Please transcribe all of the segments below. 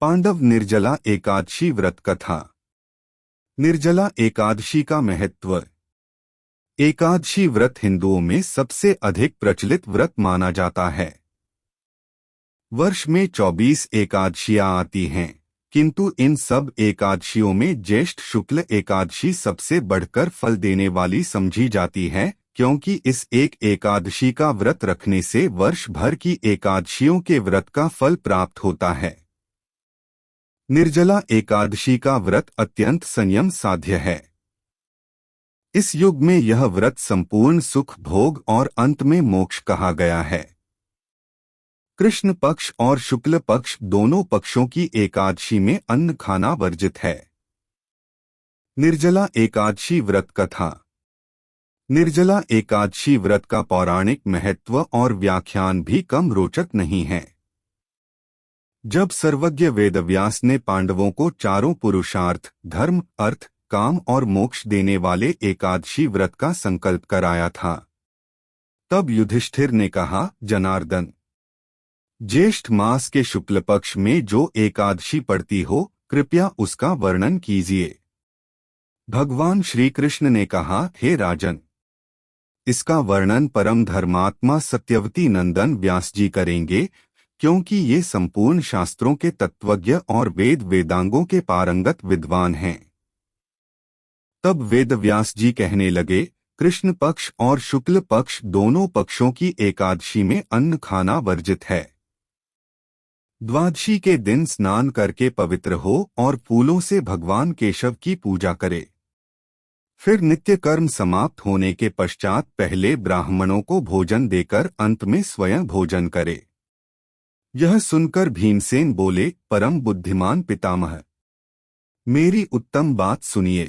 पांडव निर्जला एकादशी व्रत कथा। निर्जला एकादशी का महत्व। एकादशी व्रत हिंदुओं में सबसे अधिक प्रचलित व्रत माना जाता है। वर्ष में 24 एकादशियां आती हैं, किंतु इन सब एकादशियों में ज्येष्ठ शुक्ल एकादशी सबसे बढ़कर फल देने वाली समझी जाती है, क्योंकि इस एक एकादशी का व्रत रखने से वर्ष भर की एकादशियों के व्रत का फल प्राप्त होता है। निर्जला एकादशी का व्रत अत्यंत संयम साध्य है। इस युग में यह व्रत संपूर्ण सुख भोग और अंत में मोक्ष कहा गया है। कृष्ण पक्ष और शुक्ल पक्ष दोनों पक्षों की एकादशी में अन्न खाना वर्जित है। निर्जला एकादशी व्रत कथा। निर्जला एकादशी व्रत का पौराणिक महत्व और व्याख्यान भी कम रोचक नहीं है। जब सर्वज्ञ वेदव्यास ने पांडवों को चारों पुरुषार्थ धर्म अर्थ काम और मोक्ष देने वाले एकादशी व्रत का संकल्प कराया था, तब युधिष्ठिर ने कहा, जनार्दन, ज्येष्ठ मास के शुक्ल पक्ष में जो एकादशी पड़ती हो, कृपया उसका वर्णन कीजिए। भगवान श्री कृष्ण ने कहा, हे राजन, इसका वर्णन परम धर्मात्मा सत्यवती नंदन व्यास जी करेंगे, क्योंकि ये संपूर्ण शास्त्रों के तत्वज्ञ और वेद वेदांगों के पारंगत विद्वान हैं। तब वेदव्यास जी कहने लगे, कृष्ण पक्ष और शुक्ल पक्ष दोनों पक्षों की एकादशी में अन्न खाना वर्जित है। द्वादशी के दिन स्नान करके पवित्र हो और फूलों से भगवान केशव की पूजा करे। फिर नित्य कर्म समाप्त होने के पश्चात पहले ब्राह्मणों को भोजन देकर अंत में स्वयं भोजन करे। यह सुनकर भीमसेन बोले, परम बुद्धिमान पितामह, मेरी उत्तम बात सुनिए।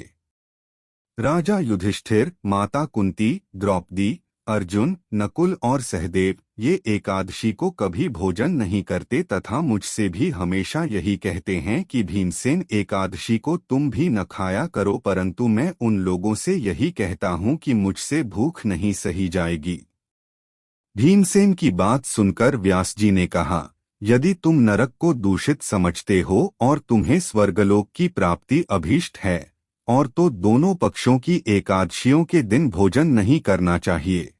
राजा युधिष्ठिर, माता कुंती, द्रौपदी, अर्जुन, नकुल और सहदेव ये एकादशी को कभी भोजन नहीं करते तथा मुझसे भी हमेशा यही कहते हैं कि भीमसेन एकादशी को तुम भी न खाया करो, परंतु मैं उन लोगों से यही कहता हूँ कि मुझसे भूख नहीं सही जाएगी। भीमसेन की बात सुनकर व्यास जी ने कहा, यदि तुम नरक को दूषित समझते हो और तुम्हें स्वर्गलोक की प्राप्ति अभीष्ट है, और तो दोनों पक्षों की एकादशियों के दिन भोजन नहीं करना चाहिए।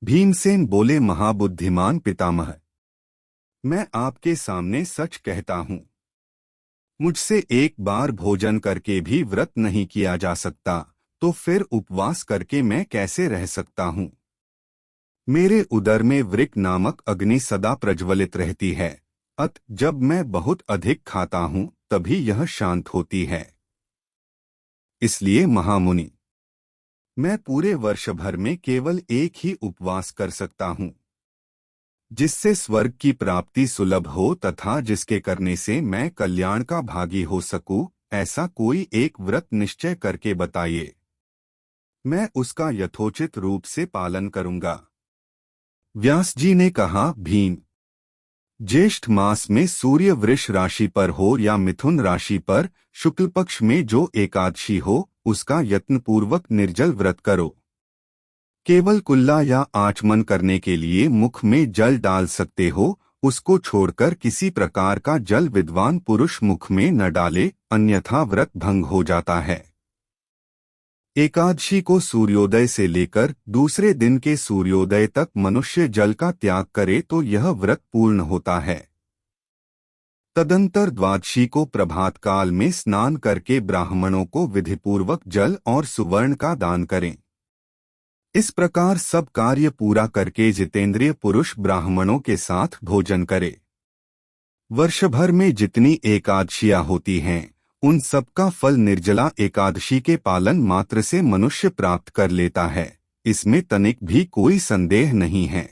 भीमसेन बोले, महाबुद्धिमान पितामह, मैं आपके सामने सच कहता हूँ, मुझसे एक बार भोजन करके भी व्रत नहीं किया जा सकता, तो फिर उपवास करके मैं कैसे रह सकता हूँ। मेरे उदर में वृक नामक अग्नि सदा प्रज्वलित रहती है, अत जब मैं बहुत अधिक खाता हूँ तभी यह शांत होती है। इसलिए महामुनि, मैं पूरे वर्ष भर में केवल एक ही उपवास कर सकता हूँ, जिससे स्वर्ग की प्राप्ति सुलभ हो तथा जिसके करने से मैं कल्याण का भागी हो सकूं। ऐसा कोई एक व्रत निश्चय करके बताइए, मैं उसका यथोचित रूप से पालन करूंगा। व्यास जी ने कहा, भीम, ज्येष्ठ मास में सूर्य वृष राशि पर हो या मिथुन राशि पर शुक्ल पक्ष में जो एकादशी हो, उसका यत्नपूर्वक निर्जल व्रत करो। केवल कुल्ला या आचमन करने के लिए मुख में जल डाल सकते हो, उसको छोड़कर किसी प्रकार का जल विद्वान पुरुष मुख में न डाले, अन्यथा व्रत भंग हो जाता है। एकादशी को सूर्योदय से लेकर दूसरे दिन के सूर्योदय तक मनुष्य जल का त्याग करे तो यह व्रत पूर्ण होता है। तदंतर द्वादशी को प्रभात काल में स्नान करके ब्राह्मणों को विधिपूर्वक जल और सुवर्ण का दान करें। इस प्रकार सब कार्य पूरा करके जितेंद्रिय पुरुष ब्राह्मणों के साथ भोजन करे। वर्ष भर में जितनी एकादशियां होती हैं, उन सबका फल निर्जला एकादशी के पालन मात्र से मनुष्य प्राप्त कर लेता है, इसमें तनिक भी कोई संदेह नहीं है।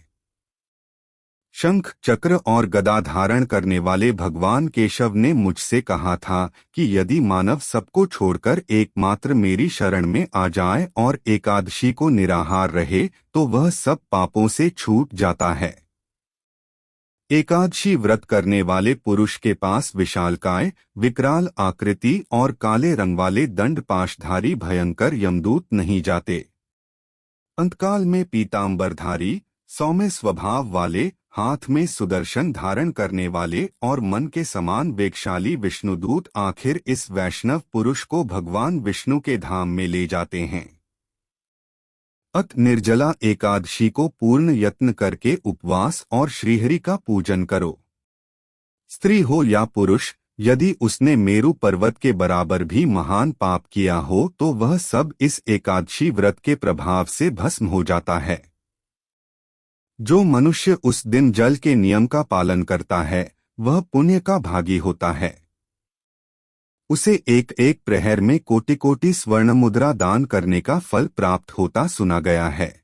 शंख चक्र और गदा धारण करने वाले भगवान केशव ने मुझसे कहा था कि यदि मानव सबको छोड़कर एकमात्र मेरी शरण में आ जाए और एकादशी को निराहार रहे तो वह सब पापों से छूट जाता है। एकादशी व्रत करने वाले पुरुष के पास विशालकाय, विकराल आकृति और काले रंग वाले दंड पाशधारी भयंकर यमदूत नहीं जाते। अंतकाल में पीतांबरधारी, सौम्य स्वभाव वाले, हाथ में सुदर्शन धारण करने वाले और मन के समान वेगशाली विष्णुदूत आखिर इस वैष्णव पुरुष को भगवान विष्णु के धाम में ले जाते हैं। अत निर्जला एकादशी को पूर्ण यत्न करके उपवास और श्रीहरि का पूजन करो। स्त्री हो या पुरुष, यदि उसने मेरु पर्वत के बराबर भी महान पाप किया हो तो वह सब इस एकादशी व्रत के प्रभाव से भस्म हो जाता है। जो मनुष्य उस दिन जल के नियम का पालन करता है वह पुण्य का भागी होता है। उसे एक एक प्रहर में कोटि कोटि स्वर्ण मुद्रा दान करने का फल प्राप्त होता सुना गया है।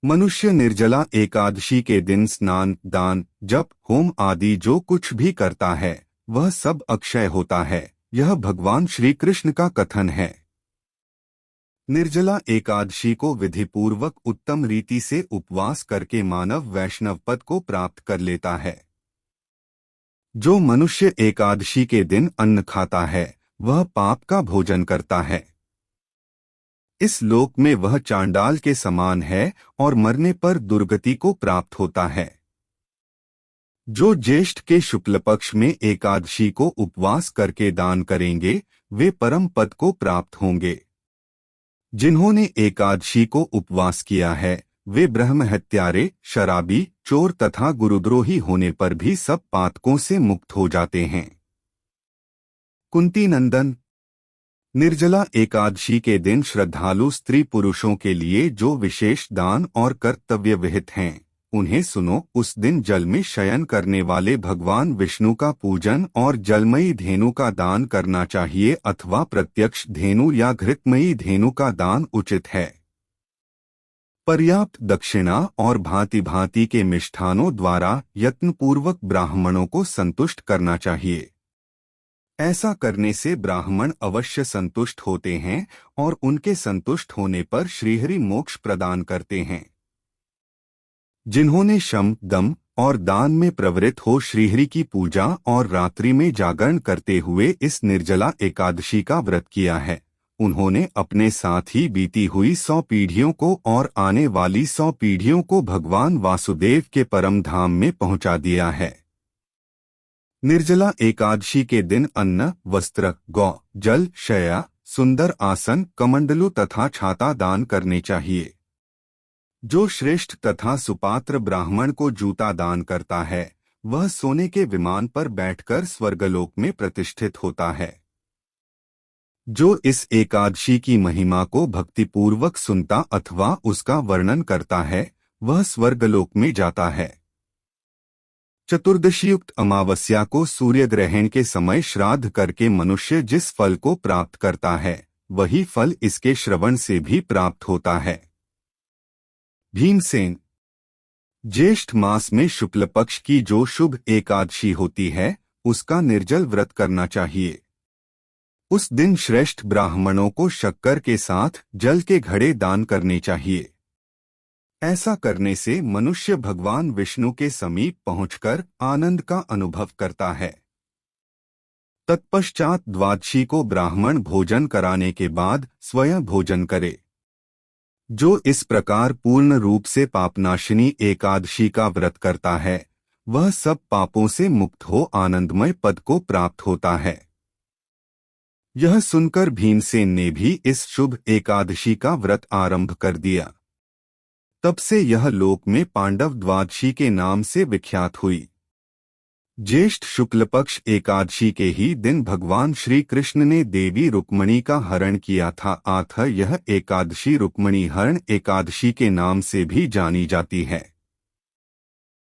मनुष्य निर्जला एकादशी के दिन स्नान, दान, जप, होम आदि जो कुछ भी करता है वह सब अक्षय होता है। यह भगवान श्री कृष्ण का कथन है। निर्जला एकादशी को विधिपूर्वक उत्तम रीति से उपवास करके मानव वैष्णव पद को प्राप्त कर लेता है। जो मनुष्य एकादशी के दिन अन्न खाता है वह पाप का भोजन करता है। इस लोक में वह चांडाल के समान है और मरने पर दुर्गति को प्राप्त होता है। जो ज्येष्ठ के शुक्ल पक्ष में एकादशी को उपवास करके दान करेंगे वे परम पद को प्राप्त होंगे। जिन्होंने एकादशी को उपवास किया है वे ब्रह्म हत्यारे, शराबी, चोर तथा गुरुद्रोही होने पर भी सब पातकों से मुक्त हो जाते हैं। कुंती नंदन, निर्जला एकादशी के दिन श्रद्धालु स्त्री पुरुषों के लिए जो विशेष दान और कर्तव्य विहित हैं उन्हें सुनो। उस दिन जल में शयन करने वाले भगवान विष्णु का पूजन और जलमयी धेनु का दान करना चाहिए अथवा प्रत्यक्ष धेनु या घृतमयी धेनु का दान उचित है। पर्याप्त दक्षिणा और भांति भांति के मिष्ठानों द्वारा यत्नपूर्वक ब्राह्मणों को संतुष्ट करना चाहिए। ऐसा करने से ब्राह्मण अवश्य संतुष्ट होते हैं और उनके संतुष्ट होने पर श्रीहरि मोक्ष प्रदान करते हैं। जिन्होंने शम, दम और दान में प्रवृत्त हो श्रीहरि की पूजा और रात्रि में जागरण करते हुए इस निर्जला एकादशी का व्रत किया है उन्होंने अपने साथ ही बीती हुई 100 पीढ़ियों को और आने वाली 100 पीढ़ियों को भगवान वासुदेव के परम धाम में पहुंचा दिया है। निर्जला एकादशी के दिन अन्न, वस्त्र, गौ, जल, शया, सुंदर आसन, कमंडलू तथा छाता दान करने चाहिए। जो श्रेष्ठ तथा सुपात्र ब्राह्मण को जूता दान करता है वह सोने के विमान पर बैठकर स्वर्गलोक में प्रतिष्ठित होता है। जो इस एकादशी की महिमा को भक्तिपूर्वक सुनता अथवा उसका वर्णन करता है वह स्वर्गलोक में जाता है। चतुर्दशीयुक्त अमावस्या को सूर्य ग्रहण के समय श्राद्ध करके मनुष्य जिस फल को प्राप्त करता है वही फल इसके श्रवण से भी प्राप्त होता है। भीमसेन, ज्येष्ठ मास में शुक्ल पक्ष की जो शुभ एकादशी होती है उसका निर्जल व्रत करना चाहिए। उस दिन श्रेष्ठ ब्राह्मणों को शक्कर के साथ जल के घड़े दान करने चाहिए। ऐसा करने से मनुष्य भगवान विष्णु के समीप पहुंचकर आनंद का अनुभव करता है। तत्पश्चात द्वादशी को ब्राह्मण भोजन कराने के बाद स्वयं भोजन करे। जो इस प्रकार पूर्ण रूप से पापनाशिनी एकादशी का व्रत करता है वह सब पापों से मुक्त हो आनंदमय पद को प्राप्त होता है। यह सुनकर भीमसेन ने भी इस शुभ एकादशी का व्रत आरंभ कर दिया। तब से यह लोक में पांडव द्वादशी के नाम से विख्यात हुई। ज्येष्ठ शुक्ल पक्ष एकादशी के ही दिन भगवान श्री कृष्ण ने देवी रुक्मणी का हरण किया था अतः यह एकादशी रुक्मणी हरण एकादशी के नाम से भी जानी जाती है।